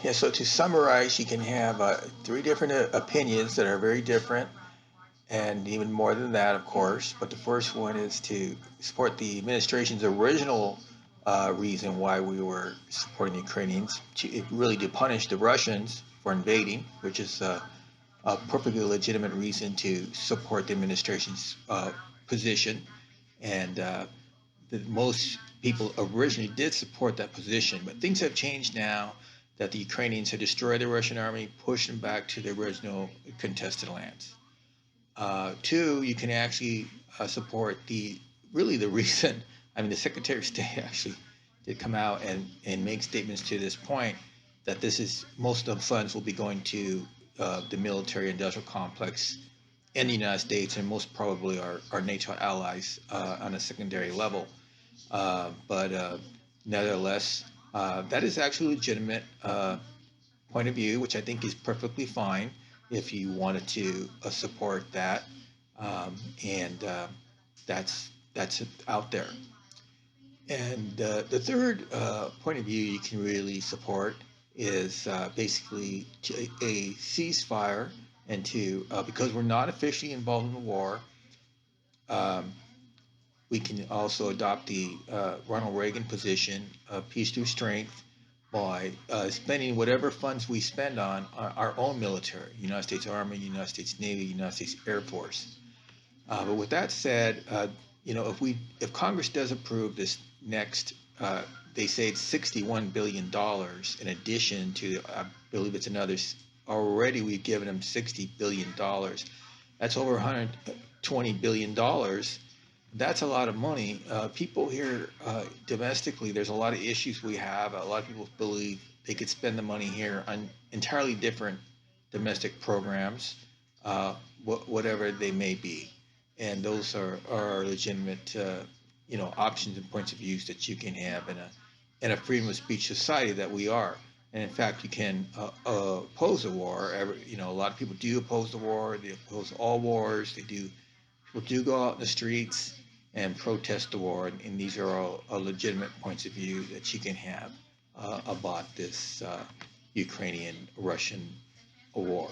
Yeah, so to summarize, you can have three different opinions that are very different, and even more than that, of course. But the first one is to support the administration's original reason why we were supporting the Ukrainians, really to punish the Russians for invading, which is a perfectly legitimate reason to support the administration's position. And most people originally did support that position, but things have changed now that the Ukrainians have destroyed the Russian army, pushed them back to the original contested lands. Two, you can actually support the really the reason. I mean, the Secretary of State actually did come out and make statements to this point that this is most of the funds will be going to the military industrial complex in the United States and most probably our NATO allies on a secondary level. But nevertheless, that is actually a legitimate point of view, which I think is perfectly fine if you wanted to support that, and that's out there. And the third point of view you can really support is basically a ceasefire and to because we're not officially involved in the war. Um, we can also adopt the Ronald Reagan position of peace through strength by spending whatever funds we spend on our own military, United States Army, United States Navy, United States Air Force. But with that said, if Congress does approve this next, they say it's $61 billion in addition to, I believe it's another. Already we've given them $60 billion. That's over $120 billion. That's a lot of money. People here domestically, there's a lot of issues we have. A lot of people believe they could spend the money here on entirely different domestic programs, whatever they may be. And those are legitimate, options and points of views that you can have in a freedom of speech society that we are. And in fact, you can oppose a war. A lot of people do oppose the war. They oppose all wars. People do go out in the streets and protest the war, and these are all legitimate points of view that you can have about this Ukrainian-Russian war.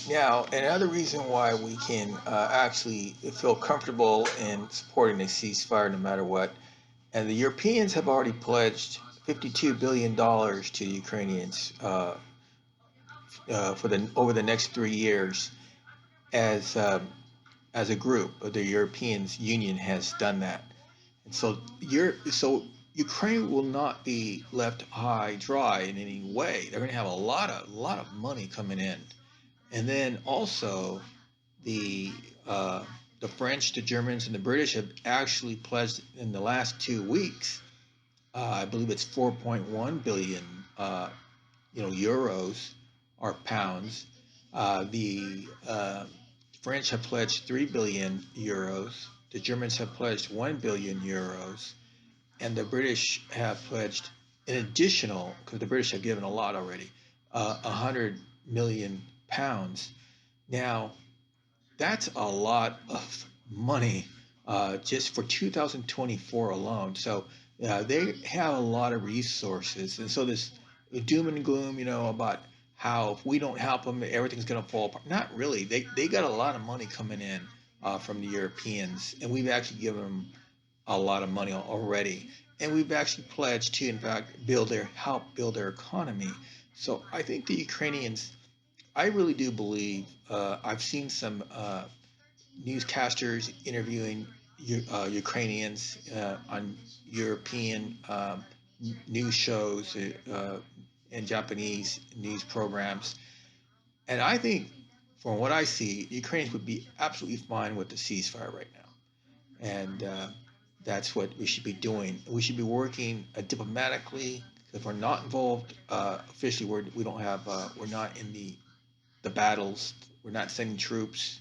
Now, another reason why we can actually feel comfortable in supporting a ceasefire no matter what, and the Europeans have already pledged $52 billion to the Ukrainians for the over the next 3 years as as a group. The European Union has done that, and so Ukraine will not be left high dry in any way. They're going to have a lot of money coming in, and then also the uh, the French, the Germans, and the British have actually pledged in the last 2 weeks. I believe it's 4.1 billion, euros or pounds. The French have pledged 3 billion euros. The Germans have pledged 1 billion euros, and the British have pledged an additional, because the British have given a lot already, 100 million pounds. Now, that's a lot of money just for 2024 alone. So they have a lot of resources. And so this doom and gloom, about how if we don't help them, everything's going to fall apart. Not really. They got a lot of money coming in from the Europeans, and we've actually given them a lot of money already. And we've actually pledged to, in fact, help build their economy. So I think the Ukrainians, I really do believe, I've seen some newscasters interviewing Ukrainians on European news shows and Japanese news programs. And I think, from what I see, Ukrainians would be absolutely fine with the ceasefire right now. And that's what we should be doing. We should be working diplomatically. If we're not involved officially, we don't have, we're not in the battles. We're not sending troops.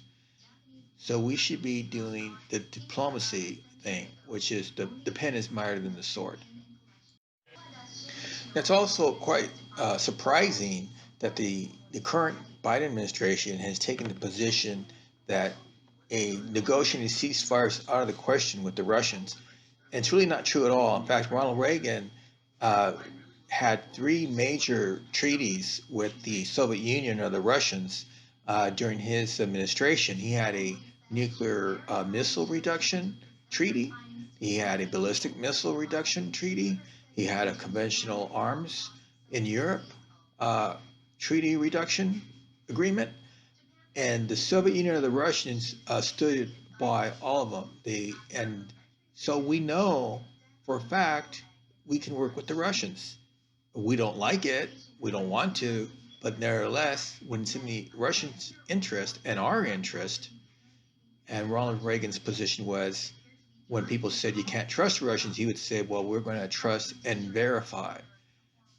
So we should be doing the diplomacy thing, which is the pen is mightier than the sword. It's also quite surprising that the current Biden administration has taken the position that a negotiated ceasefire is out of the question with the Russians. And it's really not true at all. In fact, Ronald Reagan uh, had three major treaties with the Soviet Union or the Russians during his administration. He had a nuclear missile reduction treaty, he had a ballistic missile reduction treaty, he had a conventional arms in Europe uh, treaty reduction agreement, and the Soviet Union and the Russians stood by all of them. And so we know for a fact we can work with the Russians. We don't like it, we don't want to, but nevertheless, when it's in the Russians' interest and our interest, and Ronald Reagan's position was when people said you can't trust the Russians, he would say, well, we're going to trust and verify.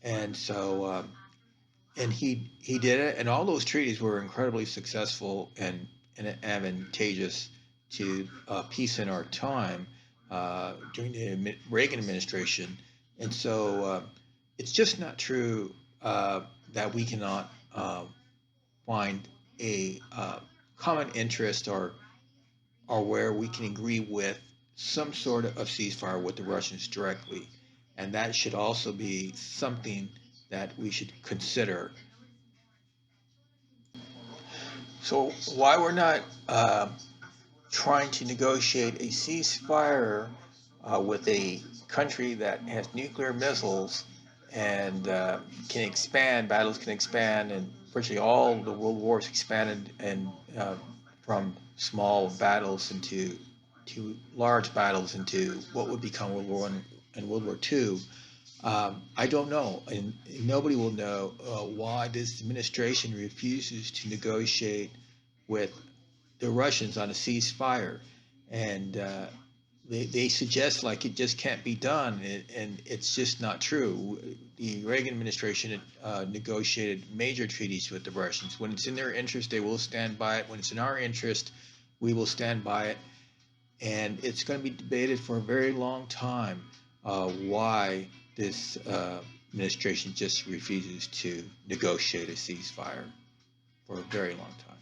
And so, and he did it, and all those treaties were incredibly successful and advantageous to peace in our time during the Reagan administration. And so it's just not true that we cannot find a common interest or where we can agree with some sort of ceasefire with the Russians directly. And that should also be something that we should consider. So, why we're not trying to negotiate a ceasefire with a country that has nuclear missiles and can expand, battles can expand, and virtually all the world wars expanded and from small battles into to large battles into what would become World War One and World War Two. I don't know, and nobody will know why this administration refuses to negotiate with the Russians on a ceasefire, and they suggest like it just can't be done, and it's just not true. The Reagan administration negotiated major treaties with the Russians. When it's in their interest, they will stand by it. When it's in our interest, we will stand by it, and it's going to be debated for a very long time why this administration just refuses to negotiate a ceasefire for a very long time.